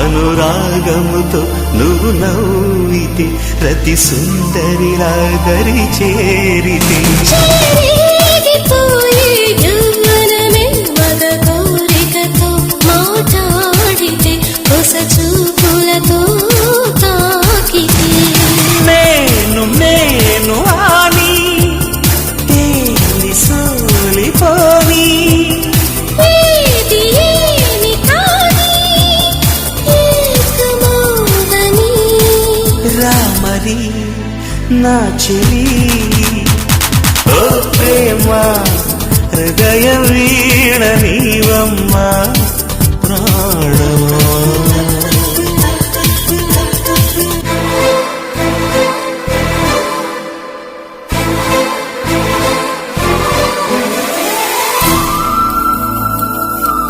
అనురాగముతో నువ్వు నవ్వితే ప్రతి సుందరిలా దరి చేరితే యవ్వనమే మద కోరికతో మాట్లాడితే కొస చూపులతో తాకితే నేను నేను ఆని తేలి సోలిపోని ఏది ఏమి కాని ఏకమౌదని రామరి నా చెలి ఓ ప్రేమ హృదయ వీణ నీవమ్మ